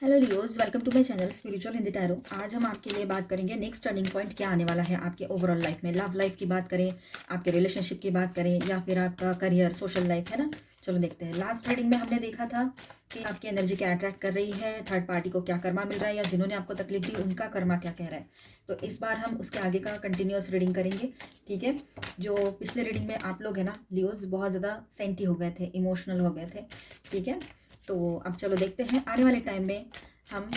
Hello Leos, welcome to my channel spiritual Hindi tarot. आज हम आपके लिए बात करेंगे नेक्स्ट टर्निंग पॉइंट क्या आने वाला है आपके ओवरऑल लाइफ में। लव लाइफ की बात करें, आपके रिलेशनशिप की बात करें, या फिर आपका करियर, सोशल लाइफ, है ना। चलो देखते हैं। लास्ट रीडिंग में हमने देखा था कि आपकी एनर्जी क्या अट्रैक्ट कर रही है, थर्ड पार्टी को क्या कर्मा मिल रहा है, या जिन्होंने आपको तकलीफ दी उनका कर्मा क्या कह रहा है। तो इस बार हम उसके आगे का कंटिन्यूअस रीडिंग करेंगे, ठीक है। जो पिछले रीडिंग में आप लोग है ना लियोज, बहुत ज़्यादा सेंटी हो गए थे, इमोशनल हो गए थे, ठीक है। तो अब चलो देखते हैं आने वाले टाइम में हम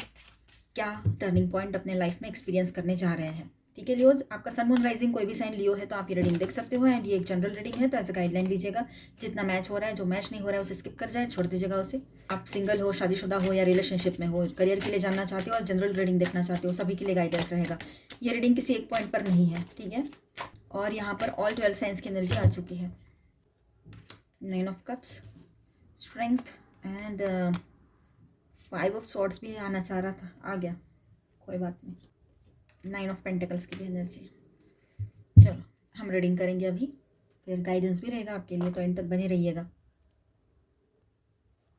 क्या टर्निंग पॉइंट अपने लाइफ में एक्सपीरियंस करने जा रहे हैं, ठीक है। लियोज, आपका सन मून राइजिंग कोई भी साइन लियो है तो आप ये रीडिंग देख सकते हो। एंड ये एक जनरल रीडिंग है, तो ऐसे गाइडलाइन लीजिएगा। जितना मैच हो रहा है, जो मैच नहीं हो रहा है उसे स्किप कर जाए, छोड़ दीजिएगा उसे। आप सिंगल हो, शादीशुदा हो, या रिलेशनशिप में हो, करियर के लिए जानना चाहते हो और जनरल रीडिंग देखना चाहते हो, सभी के लिए गाइडेंस रहेगा। ये रीडिंग किसी एक पॉइंट पर नहीं है, ठीक है। और यहाँ पर ऑल 12 साइंस की एनर्जी आ चुकी है। 9 of cups, strength and 5 of swords भी आना चाह रहा था, आ गया, कोई बात नहीं। 9 ऑफ पेंटिकल्स की भी एनर्जी। चलो हम रीडिंग करेंगे अभी, फिर गाइडेंस भी रहेगा आपके लिए, तो एंड तक बने रहिएगा।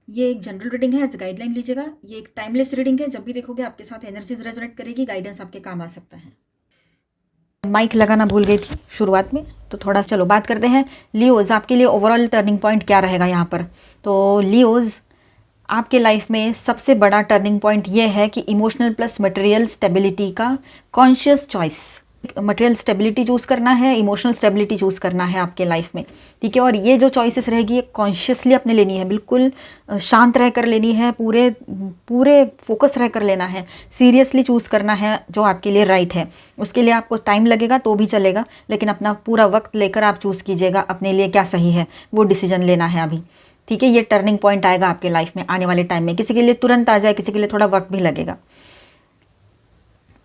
ये एक जनरल रीडिंग है, एज गाइडलाइन लीजिएगा। ये एक टाइमलेस रीडिंग है, जब भी देखोगे आपके साथ एनर्जीज रेजोनेट करेगी, गाइडेंस आपके काम आ सकता है। माइक लगाना भूल गई थी शुरुआत में, तो थोड़ा चलो बात करते हैं। लियोज, आपके लिए ओवरऑल टर्निंग पॉइंट क्या रहेगा यहाँ पर। तो लियोज, आपके लाइफ में सबसे बड़ा टर्निंग पॉइंट ये है कि इमोशनल प्लस मटेरियल स्टेबिलिटी का conscious choice. Material stability choose करना है, इमोशनल स्टेबिलिटी चूज़ करना है आपके लाइफ में, ठीक है। और ये जो चॉइसेस रहेगी ये कॉन्शियसली अपने लेनी है, बिल्कुल शांत रहकर लेनी है, पूरे पूरे फोकस रहकर लेना है, सीरियसली चूज़ करना है जो आपके लिए राइट है। उसके लिए आपको टाइम लगेगा तो भी चलेगा, लेकिन अपना पूरा वक्त लेकर आप चूज़ कीजिएगा अपने लिए क्या सही है, वो डिसीजन लेना है अभी, ठीक है। ये टर्निंग पॉइंट आएगा आपके लाइफ में आने वाले टाइम में। किसी के लिए तुरंत आ जाए, किसी के लिए थोड़ा वक्त भी लगेगा।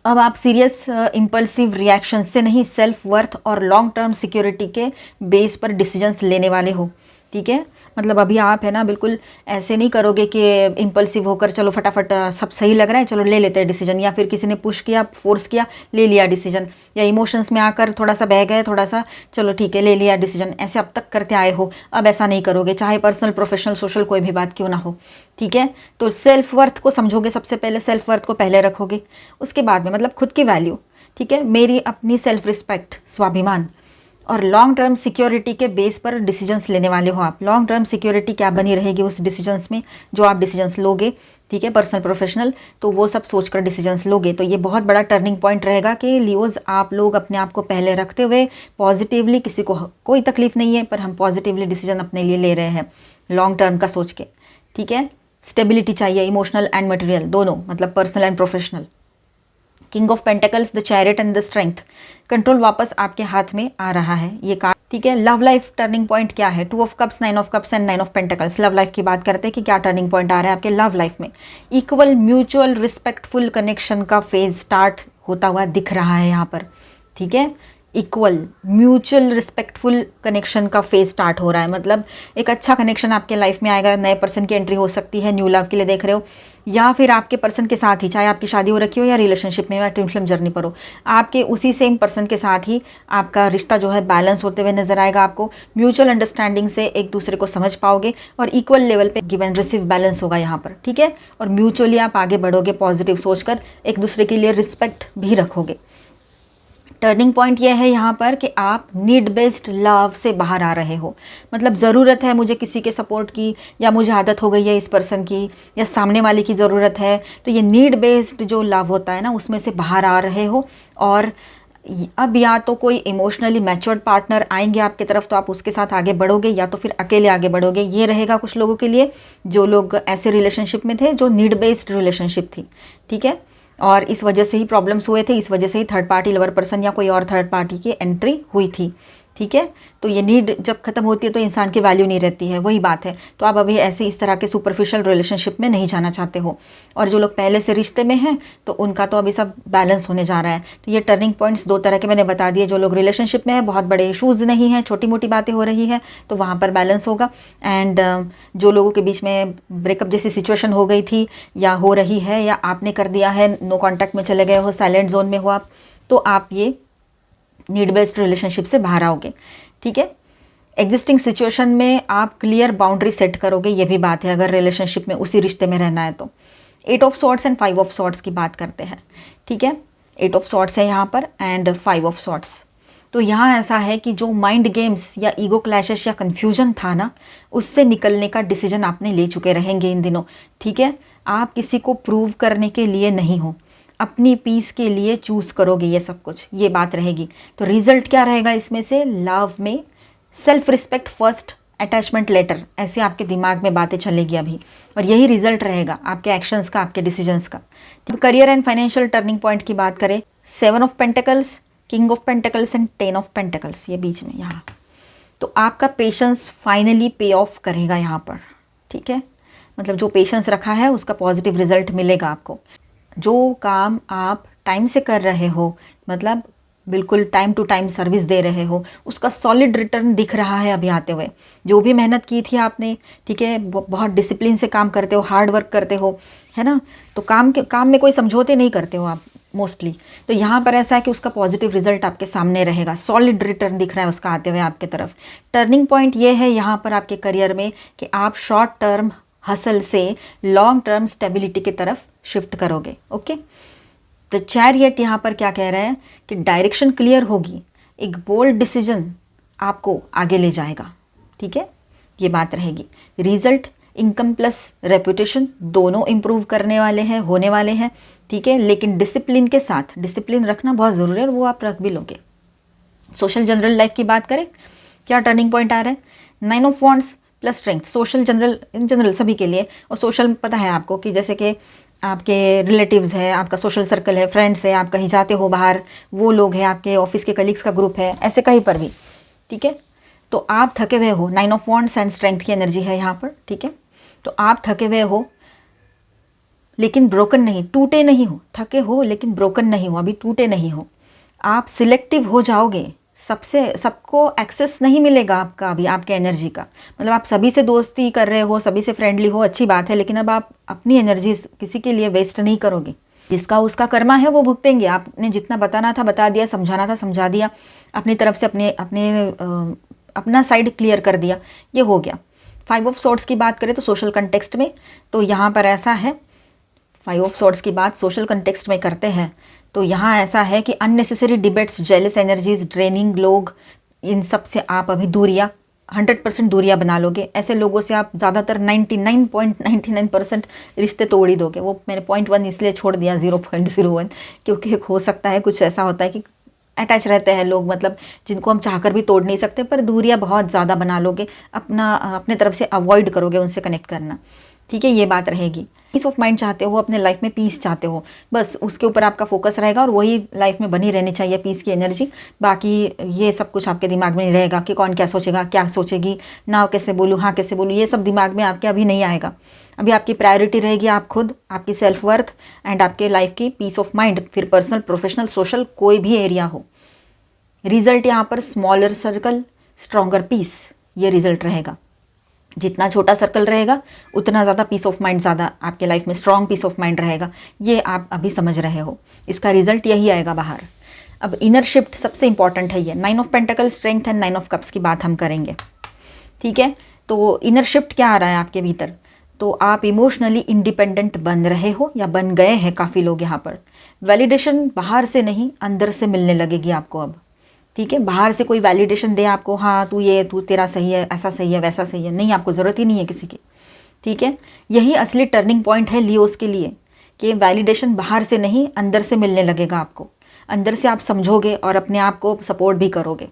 अब आप सीरियस इम्पल्सिव रिएक्शन से नहीं, सेल्फ वर्थ और लॉन्ग टर्म सिक्योरिटी के बेस पर डिसीजंस लेने वाले हो, ठीक है। मतलब अभी आप है ना बिल्कुल ऐसे नहीं करोगे कि इम्पल्सिव होकर चलो फटाफट सब सही लग रहा है चलो ले लेते हैं डिसीजन, या फिर किसी ने पुश किया, फोर्स किया, ले लिया डिसीजन, या इमोशंस में आकर थोड़ा सा बह गए, थोड़ा सा चलो ठीक है ले लिया डिसीजन, ऐसे अब तक करते आए हो। अब ऐसा नहीं करोगे, चाहे पर्सनल, प्रोफेशनल, सोशल कोई भी बात क्यों ना हो, ठीक है। तो सेल्फ वर्थ को समझोगे, सबसे पहले सेल्फ वर्थ को पहले रखोगे, उसके बाद में मतलब खुद की वैल्यू, ठीक है, मेरी अपनी सेल्फ रिस्पेक्ट, स्वाभिमान, और लॉन्ग टर्म सिक्योरिटी के बेस पर डिसीजंस लेने वाले हो आप। लॉन्ग टर्म सिक्योरिटी क्या बनी रहेगी उस डिसीजंस में, जो आप डिसीजंस लोगे, ठीक है, पर्सनल, प्रोफेशनल, तो वो सब सोचकर डिसीजंस लोगे। तो ये बहुत बड़ा टर्निंग पॉइंट रहेगा कि लियोज आप लोग अपने आप को पहले रखते हुए पॉजिटिवली, किसी को कोई तकलीफ नहीं है पर हम पॉजिटिवली डिसीजन अपने लिए ले रहे हैं लॉन्ग टर्म का सोच के, ठीक है। स्टेबिलिटी चाहिए, इमोशनल एंड मटेरियल दोनों, मतलब personal and professional. King of pentacles, the chariot and the strength, control वापस आपके हाथ में आ रहा है ये कार्ड, ठीक है। लव लाइफ टर्निंग पॉइंट क्या है, 2 of cups, 9 of cups and 9 of pentacles. Love life की बात करते हैं कि क्या टर्निंग पॉइंट आ रहा है आपके लव लाइफ में। इक्वल म्यूचुअल रिस्पेक्टफुल कनेक्शन का फेज स्टार्ट होता हुआ दिख रहा है यहाँ पर, ठीक है। इक्वल म्यूचुअल रिस्पेक्टफुल कनेक्शन का फेज स्टार्ट हो रहा है, मतलब एक अच्छा कनेक्शन आपके लाइफ में आएगा। नए पर्सन की एंट्री हो सकती है, न्यू लव के लिए देख रहे हो, या फिर आपके पर्सन के साथ ही, चाहे आपकी शादी हो रखी हो या रिलेशनशिप में या ट्विन फ्लेम जर्नी पर हो, आपके उसी सेम पर्सन के साथ ही आपका रिश्ता जो है बैलेंस होते हुए नजर आएगा आपको। म्यूचुअल अंडरस्टैंडिंग से एक दूसरे को समझ पाओगे और इक्वल लेवल पे गिव एंड रिसीव बैलेंस होगा यहाँ पर, ठीक है। और म्यूचुअली आप आगे बढ़ोगे, पॉजिटिव सोचकर एक दूसरे के लिए रिस्पेक्ट भी रखोगे। टर्निंग पॉइंट यह है यहाँ पर कि आप नीड बेस्ड लव से बाहर आ रहे हो, मतलब ज़रूरत है मुझे किसी के सपोर्ट की, या मुझे आदत हो गई है इस पर्सन की, या सामने वाले की ज़रूरत है, तो ये नीड बेस्ड जो लव होता है ना उसमें से बाहर आ रहे हो। और अब या तो कोई इमोशनली मैच्योर्ड पार्टनर आएंगे आपकी तरफ तो आप उसके साथ आगे बढ़ोगे, या तो फिर अकेले आगे बढ़ोगे। ये रहेगा कुछ लोगों के लिए, जो लोग ऐसे रिलेशनशिप में थे जो नीड बेस्ड रिलेशनशिप थी, ठीक है। और इस वजह से ही प्रॉब्लम्स हुए थे, इस वजह से ही थर्ड पार्टी लवर पर्सन या कोई और थर्ड पार्टी की एंट्री हुई थी, ठीक है। तो ये नीड जब खत्म होती है तो इंसान की वैल्यू नहीं रहती है, वही बात है। तो आप अभी ऐसे इस तरह के सुपरफिशियल रिलेशनशिप में नहीं जाना चाहते हो। और जो लोग पहले से रिश्ते में हैं तो उनका तो अभी सब बैलेंस होने जा रहा है। तो ये टर्निंग पॉइंट्स 2 तरह के मैंने बता दिए। जो लोग रिलेशनशिप में है, बहुत बड़े इशूज़ नहीं हैं, छोटी मोटी बातें हो रही है तो वहाँ पर बैलेंस होगा। एंड जो लोगों के बीच में ब्रेकअप जैसी सिचुएशन हो गई थी या हो रही है, या आपने कर दिया है, नो कॉन्टैक्ट में चले गए हो, साइलेंट जोन में हो आप, तो आप ये नीड बेस्ड रिलेशनशिप से बाहर आओगे, ठीक है। एग्जिस्टिंग सिचुएशन में आप क्लियर बाउंड्री सेट करोगे, ये भी बात है, अगर रिलेशनशिप में उसी रिश्ते में रहना है तो। 8 of swords and 5 of swords की बात करते हैं, ठीक है। 8 ऑफ सॉर्ट्स है यहाँ पर एंड 5 ऑफ सॉर्ट्स। तो यहाँ ऐसा है कि जो माइंड गेम्स या ईगो क्लैशेस या कन्फ्यूजन था ना, उससे निकलने का डिसीजन आपने ले चुके रहेंगे इन दिनों, ठीक है। आप किसी को प्रूव करने के लिए नहीं हो, अपनी पीस के लिए चूज़ करोगे ये सब कुछ, ये बात रहेगी। तो रिजल्ट क्या रहेगा इसमें से, लव में self respect first, attachment later, ऐसे आपके दिमाग में बातें चलेगी अभी, और यही रिजल्ट रहेगा आपके एक्शंस का, आपके डिसीजंस का। तो career and financial turning point की बात करें, 7 of pentacles, king of pentacles and 10 of pentacles, ये बीच में यहाँ। तो आपका पेशेंस फाइनली पे ऑफ करेगा यहाँ पर, ठीक है। मतलब जो पेशेंस रखा है उसका पॉजिटिव रिजल्ट मिलेगा आपको। जो काम आप टाइम से कर रहे हो, मतलब बिल्कुल टाइम टू टाइम सर्विस दे रहे हो, उसका सॉलिड रिटर्न दिख रहा है अभी आते हुए। जो भी मेहनत की थी आपने, ठीक है, बहुत डिसिप्लिन से काम करते हो, हार्ड वर्क करते हो, है ना। तो काम में कोई समझौते नहीं करते हो आप मोस्टली। तो यहाँ पर ऐसा है कि उसका पॉजिटिव रिजल्ट आपके सामने रहेगा, सॉलिड रिटर्न दिख रहा है उसका आते हुए आपके तरफ। टर्निंग पॉइंट ये है यहाँ पर आपके करियर में कि आप शॉर्ट टर्म हसल से लॉन्ग टर्म स्टेबिलिटी की तरफ शिफ्ट करोगे, ओके। तो चैरियट यहाँ पर क्या कह रहा है कि डायरेक्शन क्लियर होगी, एक बोल्ड डिसीजन आपको आगे ले जाएगा, ठीक है, ये बात रहेगी। रिजल्ट इनकम प्लस रेपुटेशन दोनों इम्प्रूव करने वाले हैं, होने वाले हैं, ठीक है। लेकिन डिसिप्लिन के साथ, डिसिप्लिन रखना बहुत ज़रूरी है और वो आप रख भी लोगे। सोशल जनरल लाइफ की बात करें, क्या टर्निंग पॉइंट आ रहा है, 9 of wands plus strength. Social general, in general सभी के लिए, और सोशल पता है आपको कि जैसे कि आपके रिलेटिव्स है, आपका सोशल सर्कल है, फ्रेंड्स है, आप कहीं जाते हो बाहर, वो लोग हैं, आपके ऑफिस के कलीग्स का ग्रुप है, ऐसे कहीं पर भी, ठीक है। तो आप थके हुए हो, 9 ऑफ वॉन्ड्स एंड स्ट्रेंथ की एनर्जी है यहाँ पर, ठीक है। तो आप थके हुए हो लेकिन ब्रोकन नहीं, टूटे नहीं हो, थके हो लेकिन ब्रोकन नहीं हो, अभी टूटे नहीं हो। आप सिलेक्टिव हो जाओगे, सबको एक्सेस नहीं मिलेगा आपका अभी, आपके एनर्जी का। मतलब आप सभी से दोस्ती कर रहे हो, सभी से फ्रेंडली हो, अच्छी बात है, लेकिन अब आप अपनी एनर्जी किसी के लिए वेस्ट नहीं करोगे। जिसका उसका कर्मा है वो भुगतेंगे। आपने जितना बताना था बता दिया, समझाना था समझा दिया, अपनी तरफ से अपना साइड क्लियर कर दिया, ये हो गया। 5 ऑफ सॉर्ट्स की बात करें तो सोशल कंटेक्स्ट में, तो यहाँ पर ऐसा है, 5 ऑफ सॉर्ट्स की बात सोशल कंटेक्स्ट में करते हैं तो यहाँ ऐसा है कि unnecessary debates, jealous energies, draining लोग, इन सब से आप अभी दूरियाँ, 100% दूरियाँ बना लोगे। ऐसे लोगों से आप ज़्यादातर 99.99% रिश्ते तोड़ ही दोगे। वो मैंने 0.1 इसलिए छोड़ दिया, 0.01, क्योंकि हो सकता है कुछ ऐसा होता है कि अटैच रहते हैं लोग, मतलब जिनको हम चाहकर भी तोड़ नहीं सकते, पर दूरियाँ बहुत ज़्यादा बना लोगे, अपने तरफ से अवॉइड करोगे उनसे कनेक्ट करना, ठीक है, ये बात रहेगी। पीस ऑफ माइंड चाहते हो, अपने लाइफ में पीस चाहते हो, बस उसके ऊपर आपका फोकस रहेगा और वही लाइफ में बनी रहनी चाहिए, पीस की एनर्जी। बाकी ये सब कुछ आपके दिमाग में नहीं रहेगा कि कौन क्या सोचेगा, क्या सोचेगी, ना कैसे बोलूँ, हाँ कैसे बोलूँ, ये सब दिमाग में आपके अभी नहीं आएगा। अभी आपकी प्रायोरिटी रहेगी आप खुद, आपकी सेल्फ वर्थ एंड आपके लाइफ की पीस ऑफ माइंड, फिर पर्सनल, प्रोफेशनल, सोशल, कोई भी एरिया हो। रिजल्ट यहाँ पर स्मॉलर सर्कल, स्ट्रॉन्गर पीस, ये रिजल्ट रहेगा। जितना छोटा सर्कल रहेगा उतना ज़्यादा पीस ऑफ माइंड, ज़्यादा आपके लाइफ में स्ट्रॉन्ग पीस ऑफ माइंड रहेगा, ये आप अभी समझ रहे हो। इसका रिजल्ट यही आएगा बाहर। अब इनर शिफ्ट सबसे इंपॉर्टेंट है ये, 9 of pentacle, strength and 9 of cups की बात हम करेंगे, ठीक है। तो इनर शिफ्ट क्या आ रहा है आपके भीतर, तो आप इमोशनली इंडिपेंडेंट बन रहे हो या बन गए हैं काफ़ी लोग यहाँ पर। वैलिडेशन बाहर से नहीं, अंदर से मिलने लगेगी आपको अब, ठीक है। बाहर से कोई वैलिडेशन दे आपको, हाँ तू तेरा सही है, ऐसा सही है, वैसा सही है, नहीं, आपको ज़रूरत ही नहीं है किसी की, ठीक है। यही असली टर्निंग पॉइंट है लियोस के लिए, कि वैलिडेशन बाहर से नहीं, अंदर से मिलने लगेगा आपको। अंदर से आप समझोगे और अपने आप को सपोर्ट भी करोगे,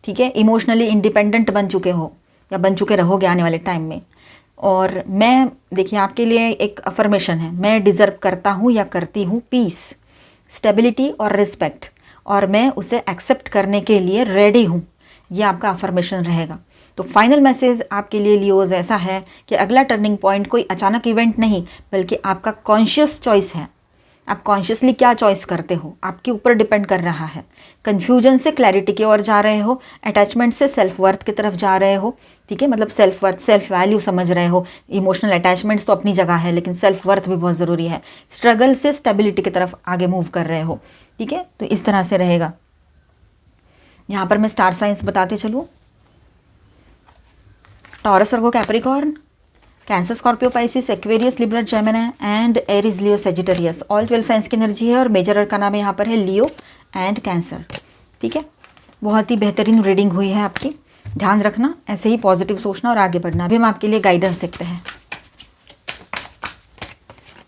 ठीक है। इमोशनली इंडिपेंडेंट बन चुके हो या बन चुके रहोगे आने वाले टाइम में। और मैं, देखिए आपके लिए एक अफर्मेशन है, मैं डिज़र्व करता हूँ या करती हूँ पीस, स्टेबिलिटी और रिस्पेक्ट, और मैं उसे एक्सेप्ट करने के लिए रेडी हूँ, ये आपका अफर्मेशन रहेगा। तो फाइनल मैसेज आपके लिए लियोज ऐसा है कि अगला टर्निंग पॉइंट कोई अचानक इवेंट नहीं, बल्कि आपका कॉन्शियस चॉइस है। आप कॉन्शियसली क्या चॉइस करते हो आपके ऊपर डिपेंड कर रहा है। कन्फ्यूजन से क्लैरिटी की ओर जा रहे हो, अटैचमेंट से सेल्फ वर्थ की तरफ जा रहे हो, ठीक है, मतलब सेल्फ वर्थ, सेल्फ वैल्यू समझ रहे हो। इमोशनल अटैचमेंट्स तो अपनी जगह है, लेकिन सेल्फ वर्थ भी बहुत ज़रूरी है। स्ट्रगल से स्टेबिलिटी की तरफ आगे मूव कर रहे हो, ठीक है। तो इस तरह से रहेगा। यहाँ पर मैं स्टार साइंस बताते चलूँ, taurus, Virgo, Capricorn. Cancer, Scorpio, Pisces, Aquarius, Libra, Gemini and Aries, Leo, Sagittarius. All 12 science की एनर्जी है और मेजर अरकाना में यहाँ पर है लियो एंड कैंसर। ठीक है, बहुत ही बेहतरीन रीडिंग हुई है आपकी। ध्यान रखना, ऐसे ही पॉजिटिव सोचना और आगे बढ़ना। अभी हम आपके लिए गाइडेंस देखते हैं।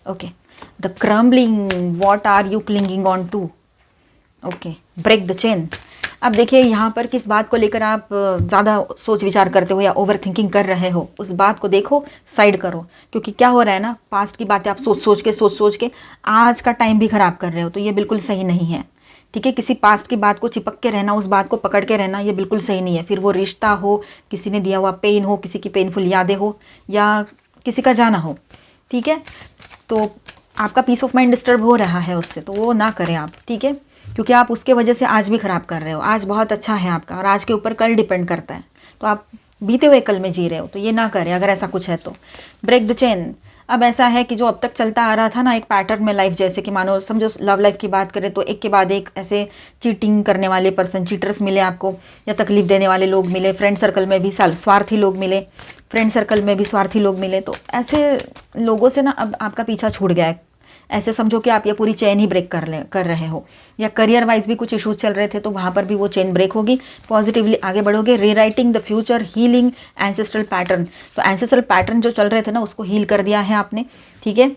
Okay, the crumbling, what are you clinging on to? Okay, break the chain. अब देखिए यहाँ पर किस बात को लेकर आप ज़्यादा सोच विचार करते हो या ओवर थिंकिंग कर रहे हो, उस बात को देखो, साइड करो। क्योंकि क्या हो रहा है ना, पास्ट की बातें आप सोच सोच के आज का टाइम भी ख़राब कर रहे हो, तो ये बिल्कुल सही नहीं है। ठीक है, किसी पास्ट की बात को चिपक के रहना, उस बात को पकड़ के रहना, ये बिल्कुल सही नहीं है। फिर वो रिश्ता हो, किसी ने दिया हुआ पेन हो, किसी की पेनफुल यादें हो, या किसी का जाना हो, ठीक है, तो आपका पीस ऑफ माइंड डिस्टर्ब हो रहा है उससे, तो वो ना करें आप। ठीक है, क्योंकि आप उसके वजह से आज भी ख़राब कर रहे हो। आज बहुत अच्छा है आपका और आज के ऊपर कल डिपेंड करता है, तो आप बीते हुए कल में जी रहे हो, तो ये ना करें अगर ऐसा कुछ है तो। Break the chain. अब ऐसा है कि जो अब तक चलता आ रहा था ना एक पैटर्न में लाइफ, जैसे कि मानो समझो लव लाइफ की बात करें तो एक के बाद एक ऐसे चीटिंग करने वाले पर्सन, चीटर्स मिले आपको, या तकलीफ देने वाले लोग मिले, फ्रेंड सर्कल में भी स्वार्थी लोग मिले, फ्रेंड सर्कल में भी स्वार्थी लोग मिले, तो ऐसे लोगों से ना अब आपका पीछा छूट गया है। ऐसे समझो कि आप ये पूरी चेन ही ब्रेक कर रहे हो। या करियर वाइज भी कुछ इश्यूज चल रहे थे, तो वहाँ पर भी वो चेन ब्रेक होगी, पॉजिटिवली आगे बढ़ोगे। Rewriting the future, healing ancestral pattern. तो एंसेस्ट्रल पैटर्न जो चल रहे थे ना, उसको हील कर दिया है आपने। ठीक है,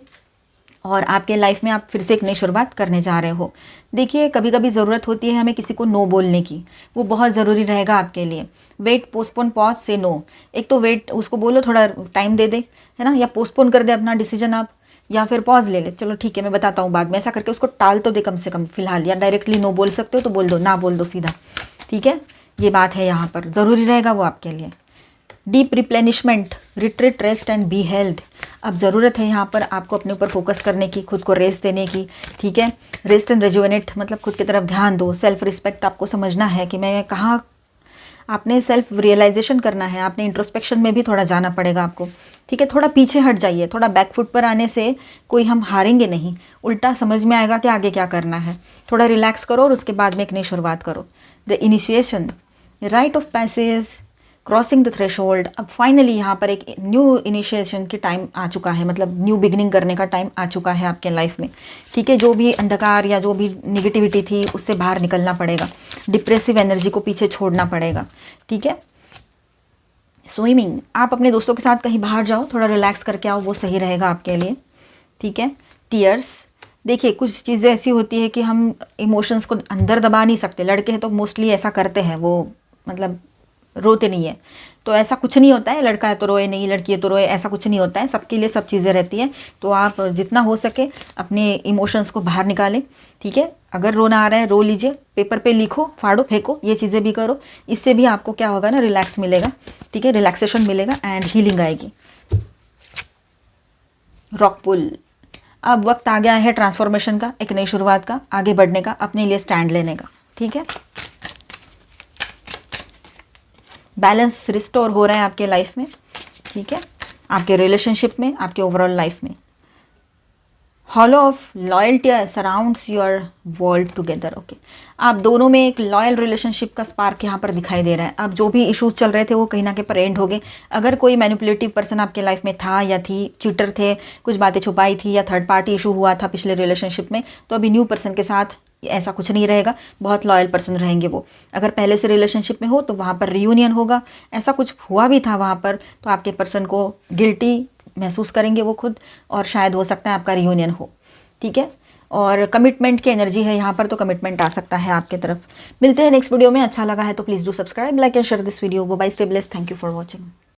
और आपके लाइफ में आप फिर से एक नई शुरुआत करने जा रहे हो। देखिए, कभी कभी ज़रूरत होती है हमें किसी को नो बोलने की, वो बहुत ज़रूरी रहेगा आपके लिए। वेट, पोस्टपोन, पॉज, से नो। एक तो वेट, उसको बोलो थोड़ा टाइम दे दे, है ना, या पोस्टपोन कर दे अपना डिसीजन आप, या फिर पॉज ले ले, चलो ठीक है मैं बताता हूँ बाद में, ऐसा करके उसको टाल तो दे कम से कम फिलहाल। या डायरेक्टली नो बोल सकते हो तो बोल दो, ना बोल दो सीधा। ठीक है, ये बात है, यहाँ पर ज़रूरी रहेगा वो आपके लिए। Deep replenishment, retreat, rest and be held. अब ज़रूरत है यहाँ पर आपको अपने ऊपर फोकस करने की, खुद को रेस्ट देने की। ठीक है, रेस्ट एंड रेजुवेनेट मतलब खुद की तरफ ध्यान दो। सेल्फ रिस्पेक्ट, आपको समझना है कि मैं कहाँ, आपने सेल्फ रियलाइजेशन करना है, आपने इंट्रोस्पेक्शन में भी थोड़ा जाना पड़ेगा आपको। ठीक है, थोड़ा पीछे हट जाइए, थोड़ा बैकफुट पर आने से कोई हम हारेंगे नहीं, उल्टा समझ में आएगा कि आगे क्या करना है। थोड़ा रिलैक्स करो और उसके बाद में एक नई शुरुआत करो। The initiation, right of passage, crossing the threshold. अब फाइनली यहाँ पर एक न्यू इनिशिएशन की टाइम आ चुका है, मतलब न्यू बिगिनिंग करने का टाइम आ चुका है आपके लाइफ में। ठीक है, जो भी अंधकार या जो भी निगेटिविटी थी उससे बाहर निकलना पड़ेगा, डिप्रेसिव एनर्जी को पीछे छोड़ना पड़ेगा। ठीक है, स्विमिंग, आप अपने दोस्तों के साथ कहीं बाहर जाओ, थोड़ा रिलैक्स करके आओ, वो सही रहेगा आपके लिए। ठीक है, टीयर्स, देखिए कुछ चीज़ें ऐसी होती है कि हम इमोशंस को अंदर दबा नहीं सकते, लड़के हैं तो मोस्टली ऐसा करते हैं, वो मतलब रोते नहीं है, तो ऐसा कुछ नहीं होता है, लड़का है तो रोए नहीं, लड़की है तो रोए, ऐसा कुछ नहीं होता है, सबके लिए सब चीज़ें रहती हैं। तो आप जितना हो सके अपने इमोशंस को बाहर निकालें। ठीक है, अगर रोना आ रहा है रो लीजिए, पेपर पे लिखो, फाड़ो, फेंको, ये चीज़ें भी करो, इससे भी आपको क्या होगा ना, रिलैक्स मिलेगा। ठीक है, रिलैक्सेशन मिलेगा एंड हीलिंग आएगी। रॉक पुल, अब वक्त आ गया है ट्रांसफॉर्मेशन का, एक नई शुरुआत का, आगे बढ़ने का, अपने लिए स्टैंड लेने का। ठीक है, बैलेंस रिस्टोर हो रहा है आपके लाइफ में। ठीक है, आपके रिलेशनशिप में, आपके ओवरऑल लाइफ में। Hollow of loyalty surrounds your world together. Okay, आप दोनों में एक लॉयल रिलेशनशिप का स्पार्क यहाँ पर दिखाई दे रहा है। अब जो भी इश्यूज चल रहे थे वो कहीं ना कहीं पर एंड हो गए। अगर कोई मैनिपुलेटिव पर्सन आपके लाइफ में था या थी, चीटर थे, कुछ बातें छुपाई थी, या थर्ड पार्टी इशू हुआ था पिछले रिलेशनशिप में, तो अभी न्यू पर्सन के साथ ऐसा कुछ नहीं रहेगा, बहुत लॉयल पर्सन रहेंगे वो। अगर पहले से रिलेशनशिप में हो तो वहाँ पर रियूनियन होगा, ऐसा कुछ हुआ भी था वहाँ पर, तो आपके पर्सन को गिल्टी महसूस करेंगे वो खुद, और शायद हो सकता है आपका रियूनियन हो। ठीक है, और कमिटमेंट की एनर्जी है यहाँ पर, तो कमिटमेंट आ सकता है आपके तरफ। मिलते हैं नेक्स्ट वीडियो में। अच्छा लगा है तो please do subscribe, like and share this video. Bye, stay blessed, thank you for watching.